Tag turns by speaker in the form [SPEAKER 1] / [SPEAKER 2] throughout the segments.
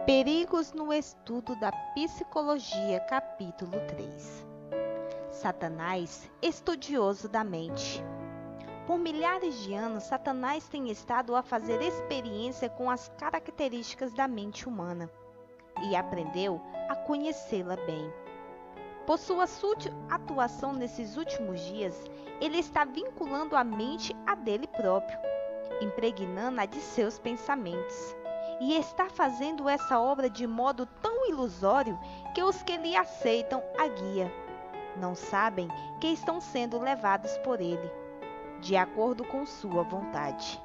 [SPEAKER 1] Perigos no estudo da psicologia, capítulo 3. Satanás, estudioso da mente. Por milhares de anos, Satanás tem estado a fazer experiência com as características da mente humana e aprendeu a conhecê-la bem. Por sua sutil atuação nesses últimos dias, ele está vinculando a mente a dele próprio, impregnando-a de seus pensamentos. E está fazendo essa obra de modo tão ilusório que os que lhe aceitam a guia não sabem que estão sendo levados por ele, de acordo com sua vontade.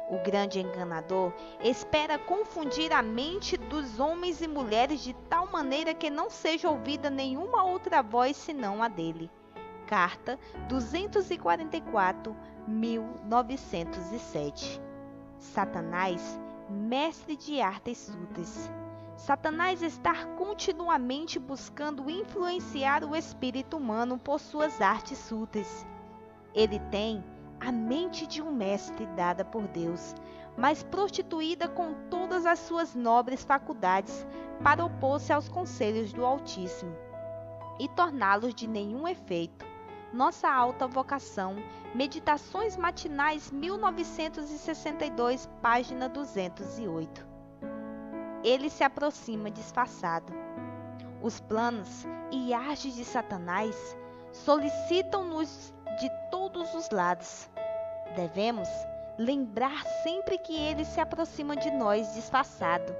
[SPEAKER 1] O grande enganador espera confundir a mente dos homens e mulheres de tal maneira que não seja ouvida nenhuma outra voz senão a dele. Carta 244.907. Satanás, mestre de artes súteis. Satanás está continuamente buscando influenciar o espírito humano por suas artes súteis. Ele tem a mente de um mestre dada por Deus, mas prostituída com todas as suas nobres faculdades para opor-se aos conselhos do Altíssimo e torná-los de nenhum efeito. Nossa alta vocação, Meditações Matinais 1962, página 208. Ele se aproxima disfarçado. Os planos e artes de Satanás solicitam-nos de todos os lados. Devemos lembrar sempre que ele se aproxima de nós disfarçado,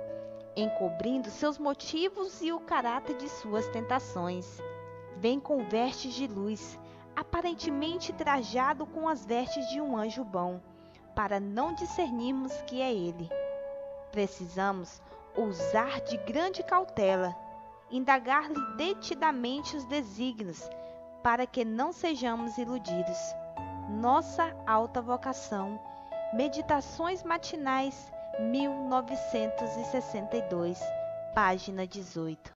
[SPEAKER 1] encobrindo seus motivos e o caráter de suas tentações. Vem com vestes de luz, aparentemente trajado com as vestes de um anjo bom, para não discernirmos que é ele. Precisamos usar de grande cautela, indagar-lhe detidamente os desígnios, para que não sejamos iludidos. Nossa alta vocação, Meditações Matinais 1962, página 18.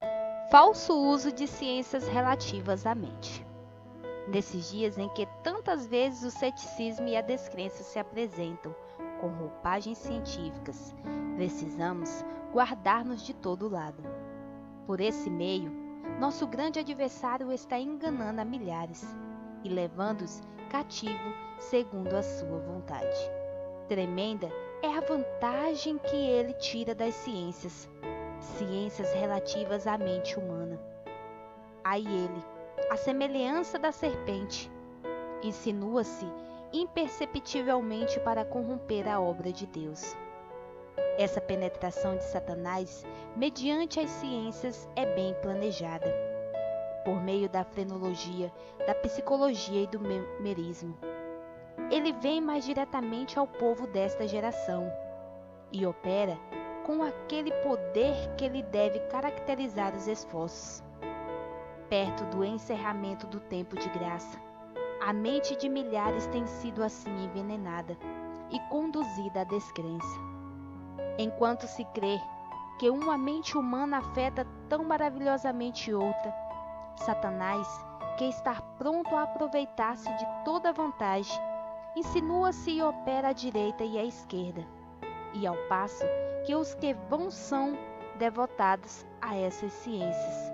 [SPEAKER 1] Falso uso de ciências relativas à mente. Nesses dias em que tantas vezes o ceticismo e a descrença se apresentam com roupagens científicas, precisamos guardar-nos de todo lado. Por esse meio, nosso grande adversário está enganando a milhares e levando-os cativo segundo a sua vontade. Tremenda é a vantagem que ele tira das ciências relativas à mente humana. Aí ele, a semelhança da serpente, insinua-se imperceptivelmente para corromper a obra de Deus. Essa penetração de Satanás, mediante as ciências, é bem planejada, por meio da frenologia, da psicologia e do merismo. Ele vem mais diretamente ao povo desta geração e opera com aquele poder que lhe deve caracterizar os esforços. Perto do encerramento do tempo de graça, a mente de milhares tem sido assim envenenada e conduzida à descrença. Enquanto se crê que uma mente humana afeta tão maravilhosamente outra, Satanás, que está pronto a aproveitar-se de toda vantagem, insinua-se e opera à direita e à esquerda, e ao passo que os que vão são devotados a essas ciências.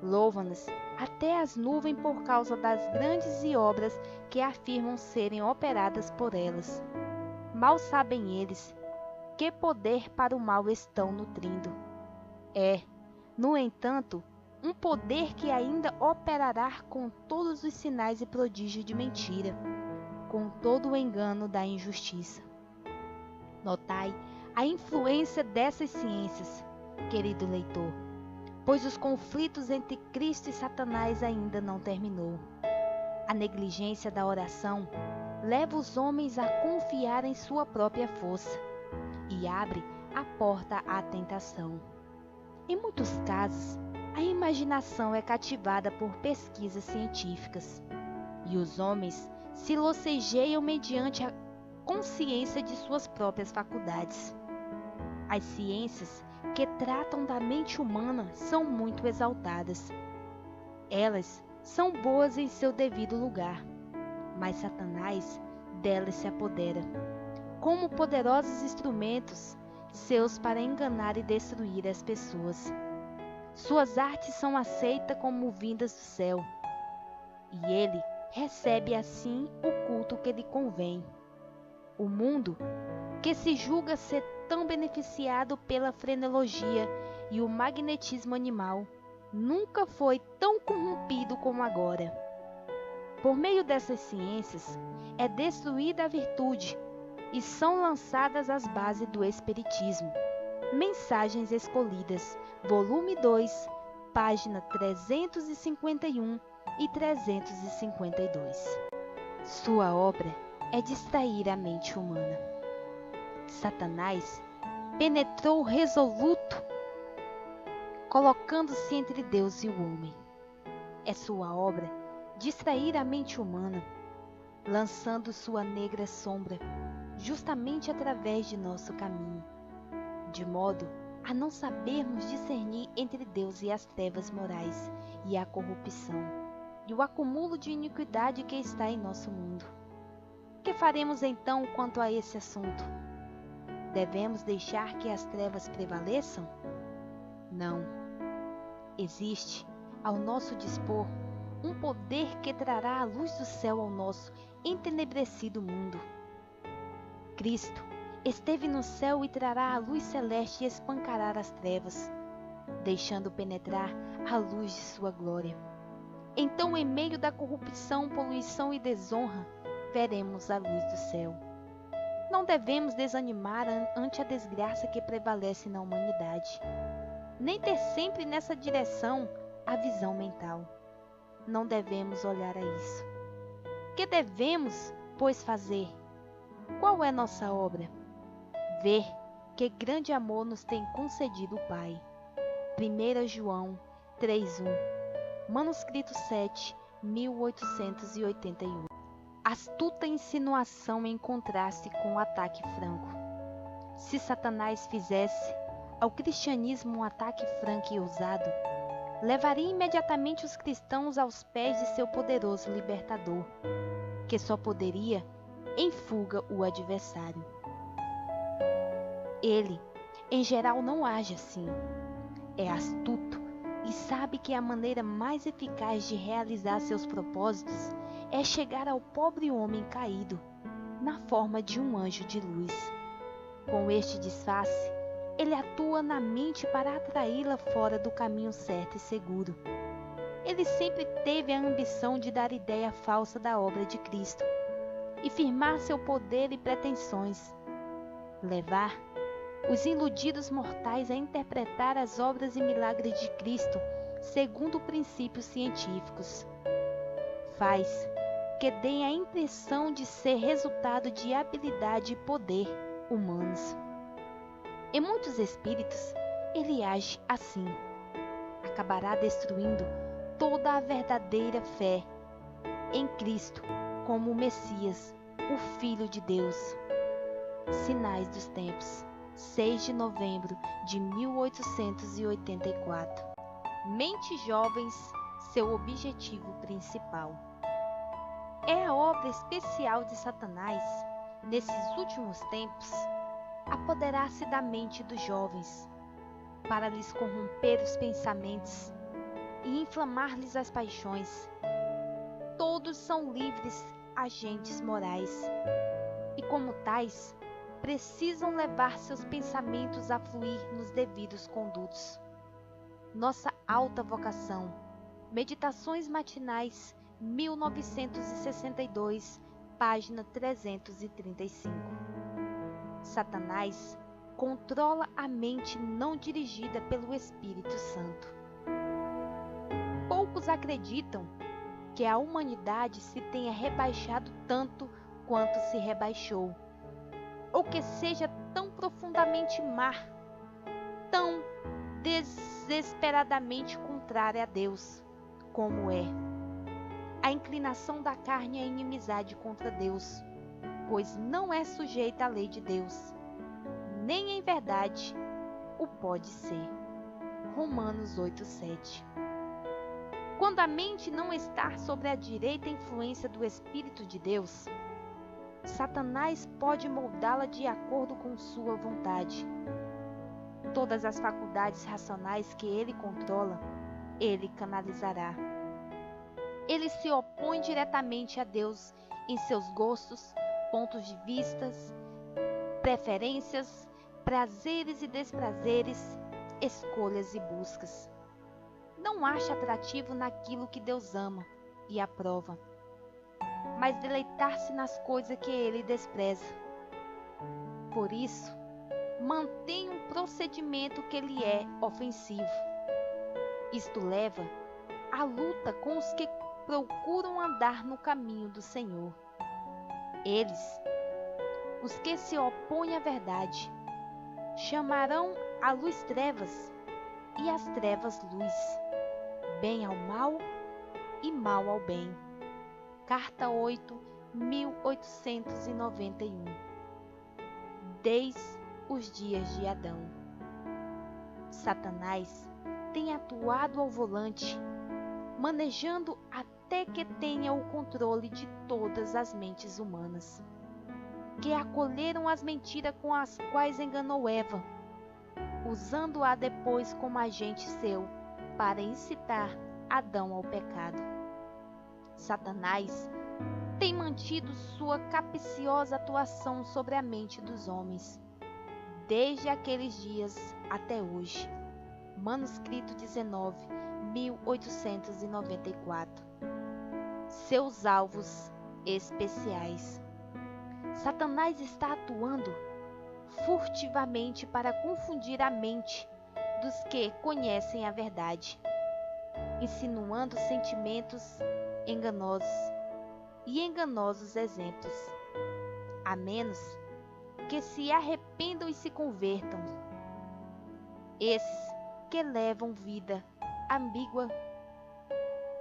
[SPEAKER 1] Louvam-nas até as nuvens por causa das grandes obras que afirmam serem operadas por elas. Mal sabem eles que poder para o mal estão nutrindo. É, no entanto, um poder que ainda operará com todos os sinais e prodígios de mentira, com todo o engano da injustiça. Notai a influência dessas ciências, querido leitor, pois os conflitos entre Cristo e Satanás ainda não terminou. A negligência da oração leva os homens a confiar em sua própria força e abre a porta à tentação. Em muitos casos, a imaginação é cativada por pesquisas científicas e os homens se locejeiam mediante a consciência de suas próprias faculdades. As ciências que tratam da mente humana são muito exaltadas. Elas são boas em seu devido lugar, mas Satanás delas se apodera, como poderosos instrumentos seus para enganar e destruir as pessoas. Suas artes são aceitas como vindas do céu, e ele recebe assim o culto que lhe convém. O mundo, que se julga ser tão beneficiado pela frenologia e o magnetismo animal, nunca foi tão corrompido como agora. Por meio dessas ciências, é destruída a virtude e são lançadas as bases do espiritismo. Mensagens Escolhidas, volume 2, página 351 e 352. Sua obra é distrair a mente humana. Satanás penetrou resoluto, colocando-se entre Deus e o homem. É sua obra distrair a mente humana, lançando sua negra sombra justamente através de nosso caminho, de modo a não sabermos discernir entre Deus e as trevas morais e a corrupção e o acúmulo de iniquidade que está em nosso mundo. Que faremos então quanto a esse assunto? Devemos deixar que as trevas prevaleçam? Não. Existe, ao nosso dispor, um poder que trará a luz do céu ao nosso entenebrecido mundo. Cristo esteve no céu e trará a luz celeste e espancará as trevas, deixando penetrar a luz de sua glória. Então, em meio da corrupção, poluição e desonra, veremos a luz do céu. Não devemos desanimar ante a desgraça que prevalece na humanidade, nem ter sempre nessa direção a visão mental. Não devemos olhar a isso. Que devemos, pois, fazer? Qual é nossa obra? Ver que grande amor nos tem concedido o Pai. 1 João 3:1, manuscrito 7, 1881. Astuta insinuação em contraste com o ataque franco. Se Satanás fizesse ao cristianismo um ataque franco e ousado, levaria imediatamente os cristãos aos pés de seu poderoso libertador, que só poderia em fuga o adversário. Ele, em geral, não age assim. É astuto e sabe que a maneira mais eficaz de realizar seus propósitos é chegar ao pobre homem caído, na forma de um anjo de luz. Com este disfarce, ele atua na mente para atraí-la fora do caminho certo e seguro. Ele sempre teve a ambição de dar ideia falsa da obra de Cristo e firmar seu poder e pretensões, levar os iludidos mortais a interpretar as obras e milagres de Cristo segundo princípios científicos. Faz que deem a impressão de ser resultado de habilidade e poder humanos. Em muitos espíritos, ele age assim. Acabará destruindo toda a verdadeira fé em Cristo como o Messias, o Filho de Deus. Sinais dos Tempos, 6 de novembro de 1884. Mentes Jovens, seu objetivo principal. É a obra especial de Satanás, nesses últimos tempos, apoderar-se da mente dos jovens, para lhes corromper os pensamentos e inflamar-lhes as paixões. Todos são livres agentes morais e, como tais, precisam levar seus pensamentos a fluir nos devidos condutos. Nossa alta vocação, Meditações Matinais, 1962, página 335. Satanás controla a mente não dirigida pelo Espírito Santo. Poucos acreditam que a humanidade se tenha rebaixado tanto quanto se rebaixou, ou que seja tão profundamente má, tão desesperadamente contrária a Deus, como é. A inclinação da carne é inimizade contra Deus, pois não é sujeita à lei de Deus, nem em verdade o pode ser. Romanos 8:7. Quando a mente não está sob a direita influência do Espírito de Deus, Satanás pode moldá-la de acordo com sua vontade, Todas as faculdades racionais que ele controla, ele canalizará. Ele se opõe diretamente a Deus em seus gostos, pontos de vistas, preferências, prazeres e desprazeres, escolhas e buscas. Não acha atrativo naquilo que Deus ama e aprova, mas deleitar-se nas coisas que ele despreza. Por isso, mantém um procedimento que lhe é ofensivo. Isto leva à luta com os que procuram andar no caminho do Senhor. Eles, os que se opõem à verdade, chamarão a luz trevas e as trevas luz, bem ao mal e mal ao bem. Carta 8, 1891. Desde os dias de Adão. Satanás tem atuado ao volante, manejando até que tenha o controle de todas as mentes humanas, que acolheram as mentiras com as quais enganou Eva, usando-a depois como agente seu para incitar Adão ao pecado. Satanás tem mantido sua capciosa atuação sobre a mente dos homens, desde aqueles dias até hoje. Manuscrito 19, 1894. Seus alvos especiais. Satanás está atuando furtivamente para confundir a mente dos que conhecem a verdade, insinuando sentimentos enganosos e enganosos exemplos, a menos que se arrependam e se convertam. Esses que levam vida ambígua,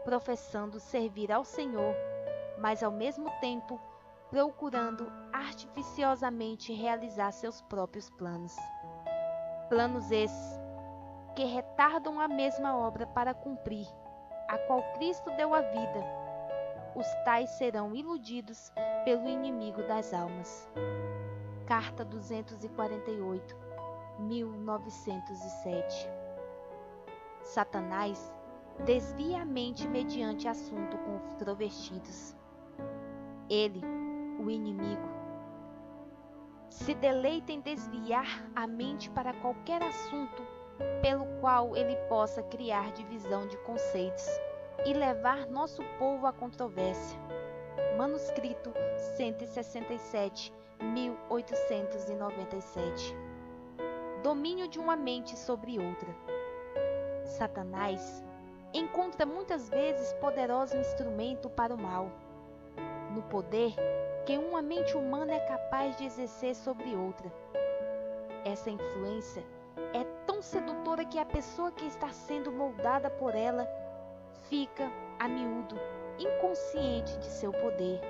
[SPEAKER 1] professando servir ao Senhor, mas ao mesmo tempo procurando artificiosamente realizar seus próprios planos. Planos esses que retardam a mesma obra para cumprir, a qual Cristo deu a vida. Os tais serão iludidos pelo inimigo das almas. Carta 248, 1907. Satanás desvia a mente mediante assunto controvertidos. Ele, o inimigo, se deleita em desviar a mente para qualquer assunto pelo qual ele possa criar divisão de conceitos e levar nosso povo à controvérsia. Manuscrito 167, 1897. Domínio de uma mente sobre outra. Satanás encontra muitas vezes poderoso instrumento para o mal, no poder que uma mente humana é capaz de exercer sobre outra. Essa influência é tão sedutora que a pessoa que está sendo moldada por ela fica, a miúdo, inconsciente de seu poder.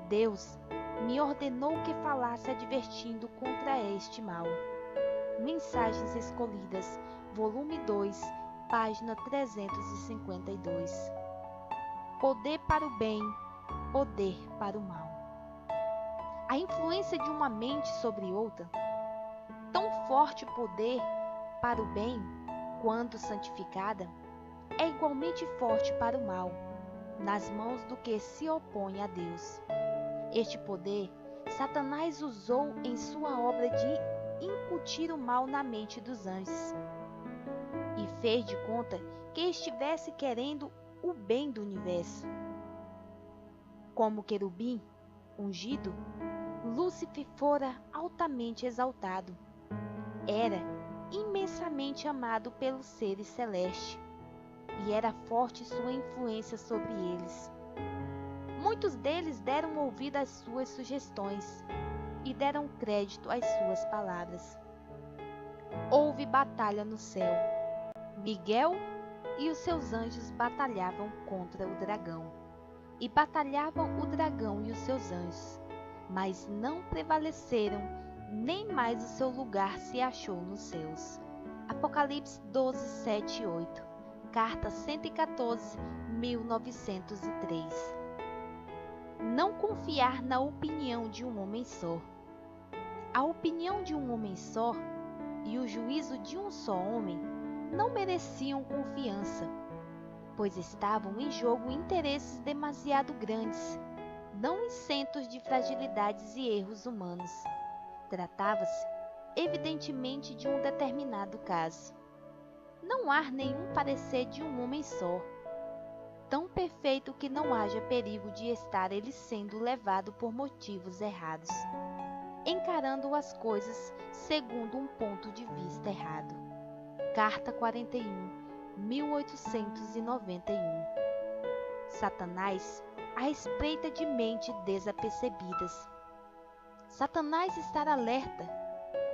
[SPEAKER 1] Deus me ordenou que falasse advertindo contra este mal. Mensagens Escolhidas, volume 2, página 352. Poder para o bem, poder para o mal. A influência de uma mente sobre outra, tão forte poder para o bem quanto santificada, é igualmente forte para o mal, nas mãos do que se opõe a Deus. Este poder Satanás usou em sua obra de incutir o mal na mente dos anjos, e fez de conta que estivesse querendo o bem do universo. Como querubim ungido, Lúcifer fora altamente exaltado. Era imensamente amado pelos seres celestes, e era forte sua influência sobre eles. Muitos deles deram ouvido às suas sugestões e deram crédito às suas palavras. Houve batalha no céu. Miguel e os seus anjos batalhavam contra o dragão, e batalhavam o dragão e os seus anjos, mas não prevaleceram, nem mais o seu lugar se achou nos céus. Apocalipse 12, 7 e 8. Carta 114, 1903. Não confiar na opinião de um homem só. A opinião de um homem só e o juízo de um só homem não mereciam confiança, pois estavam em jogo interesses demasiado grandes, não isentos de fragilidades e erros humanos. Tratava-se, evidentemente, de um determinado caso. Não há nenhum parecer de um homem só, tão perfeito que não haja perigo de estar ele sendo levado por motivos errados, encarando as coisas segundo um ponto de vista errado. Carta 41, 1891. Satanás à espreita de mentes desapercebidas. Satanás está alerta,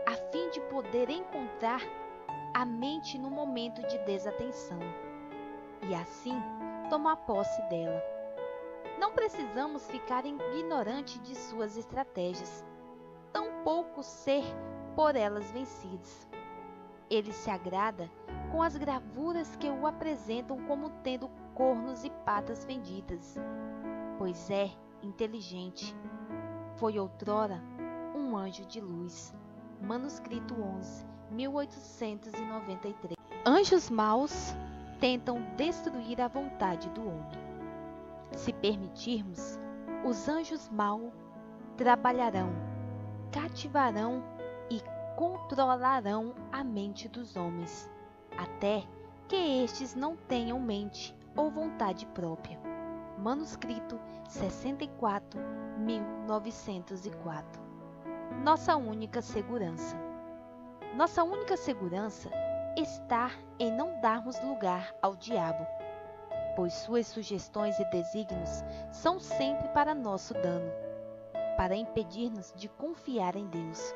[SPEAKER 1] a fim de poder encontrar a mente no momento de desatenção, e assim tomar posse dela. Não precisamos ficar ignorantes de suas estratégias, tampouco ser por elas vencidos. Ele se agrada com as gravuras que o apresentam como tendo cornos e patas fendidas, pois é inteligente. Foi outrora um anjo de luz. Manuscrito 11, 1893. Anjos maus tentam destruir a vontade do homem. Se permitirmos, os anjos maus trabalharão, cativarão e controlarão a mente dos homens, até que estes não tenham mente ou vontade própria. Manuscrito 64, 1904. Nossa única segurança. Nossa única segurança está em não darmos lugar ao diabo, pois suas sugestões e desígnios são sempre para nosso dano, para impedir-nos de confiar em Deus.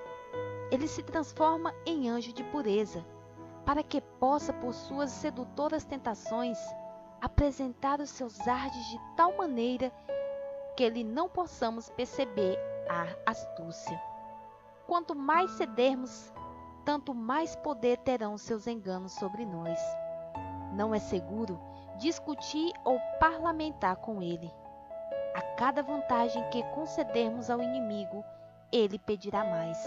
[SPEAKER 1] Ele se transforma em anjo de pureza, para que possa, por suas sedutoras tentações, apresentar os seus ardes de tal maneira que ele não possamos perceber a astúcia. Quanto mais cedermos, tanto mais poder terão seus enganos sobre nós. Não é seguro discutir ou parlamentar com ele. A cada vantagem que concedermos ao inimigo, ele pedirá mais.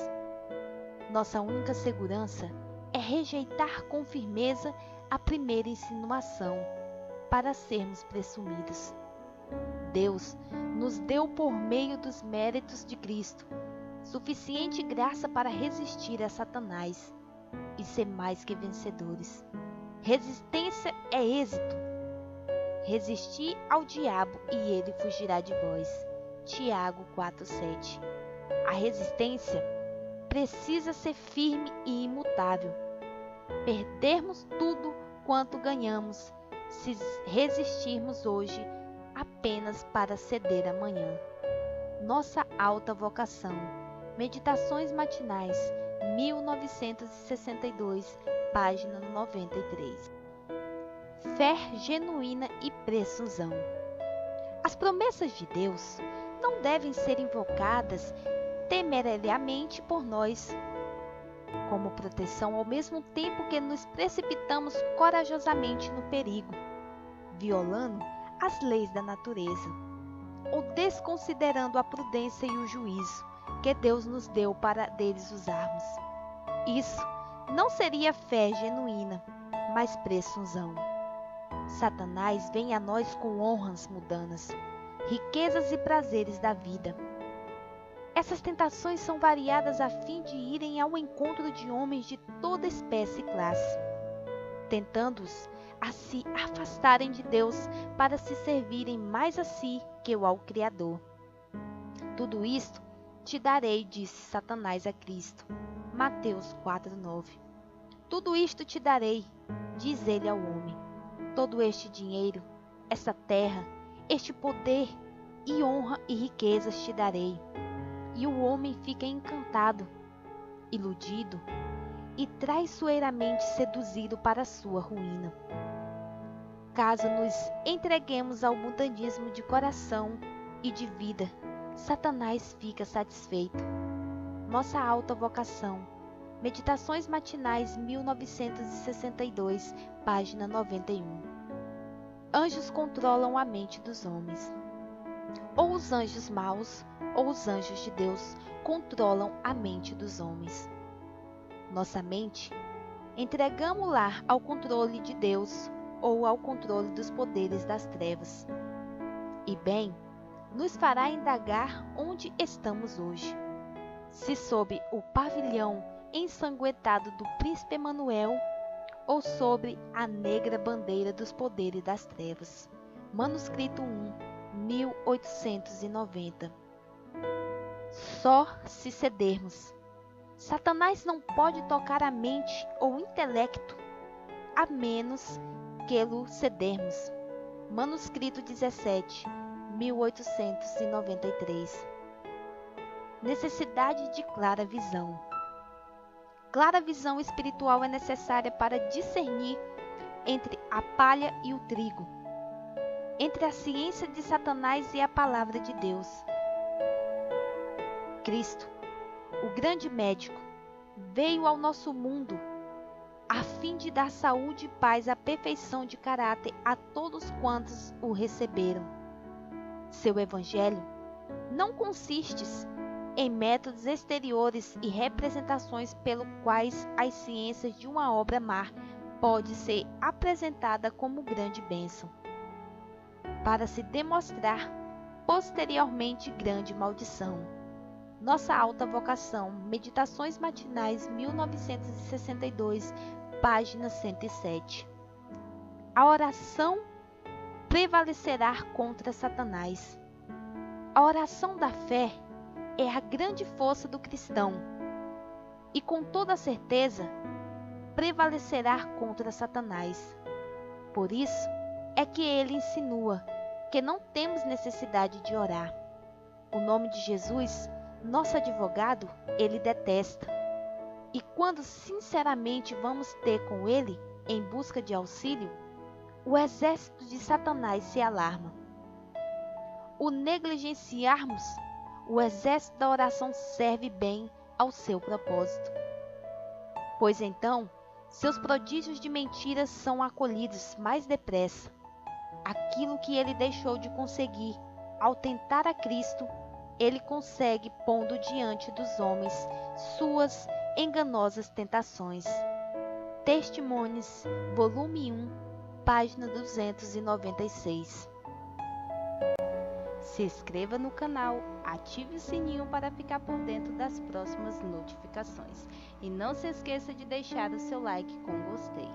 [SPEAKER 1] Nossa única segurança é rejeitar com firmeza a primeira insinuação, para sermos presumidos. Deus nos deu por meio dos méritos de Cristo suficiente graça para resistir a Satanás e ser mais que vencedores. Resistência é êxito. Resisti ao diabo e ele fugirá de vós. Tiago 4,7. A resistência precisa ser firme e imutável. Perdermos tudo quanto ganhamos se resistirmos hoje apenas para ceder amanhã. Nossa alta vocação. Meditações matinais, 1962, página 93. Fé genuína e presunção. As promessas de Deus não devem ser invocadas temerariamente por nós, como proteção ao mesmo tempo que nos precipitamos corajosamente no perigo, violando as leis da natureza, ou desconsiderando a prudência e o juízo que Deus nos deu para deles usarmos. Isso não seria fé genuína, mas presunção. Satanás vem a nós com honras mundanas, riquezas e prazeres da vida. Essas tentações são variadas a fim de irem ao encontro de homens de toda espécie e classe, tentando-os a se afastarem de Deus para se servirem mais a si que ao Criador. Tudo isto te darei, disse Satanás a Cristo. Mateus 4,9. Tudo isto te darei, diz ele ao homem. Todo este dinheiro, essa terra, este poder e honra e riquezas te darei. E o homem fica encantado, iludido e traiçoeiramente seduzido para a sua ruína. Caso nos entreguemos ao mundanismo de coração e de vida, Satanás fica satisfeito. Nossa alta vocação. Meditações matinais, 1962, página 91. Anjos controlam a mente dos homens. Ou os anjos maus, ou os anjos de Deus controlam a mente dos homens. nossa mente, entregamo-la ao controle de Deus ou ao controle dos poderes das trevas. E bem, nos fará indagar onde estamos hoje. Se sob o pavilhão ensanguentado do príncipe Emanuel ou sobre a negra bandeira dos poderes das trevas. Manuscrito 1, 1890. Só se cedermos. Satanás não pode tocar a mente ou o intelecto, a menos que lo cedermos. Manuscrito 17, 1893. Necessidade de clara visão. Clara visão espiritual é necessária para discernir entre a palha e o trigo, entre a ciência de Satanás e a palavra de Deus. Cristo, o grande médico, veio ao nosso mundo a fim de dar saúde e paz à perfeição de caráter a todos quantos o receberam. Seu evangelho não consiste em métodos exteriores e representações pelos quais as ciências de uma obra má pode ser apresentada como grande bênção, para se demonstrar posteriormente grande maldição. Nossa alta vocação, Meditações Matinais, 1962, página 107. A oração prevalecerá contra Satanás. A oração da fé é a grande força do cristão e, com toda certeza, prevalecerá contra Satanás. Por isso é que ele insinua que não temos necessidade de orar. O nome de Jesus, nosso advogado, ele detesta. E quando sinceramente vamos ter com ele em busca de auxílio, o exército de Satanás se alarma. O negligenciarmos, o exército da oração serve bem ao seu propósito. Pois então, seus prodígios de mentiras são acolhidos mais depressa. Aquilo que ele deixou de conseguir ao tentar a Cristo, ele consegue pondo diante dos homens suas enganosas tentações. Testemunhos, volume 1, página 296. Se inscreva no canal, ative o sininho para ficar por dentro das próximas notificações. E não se esqueça de deixar o seu like com gostei.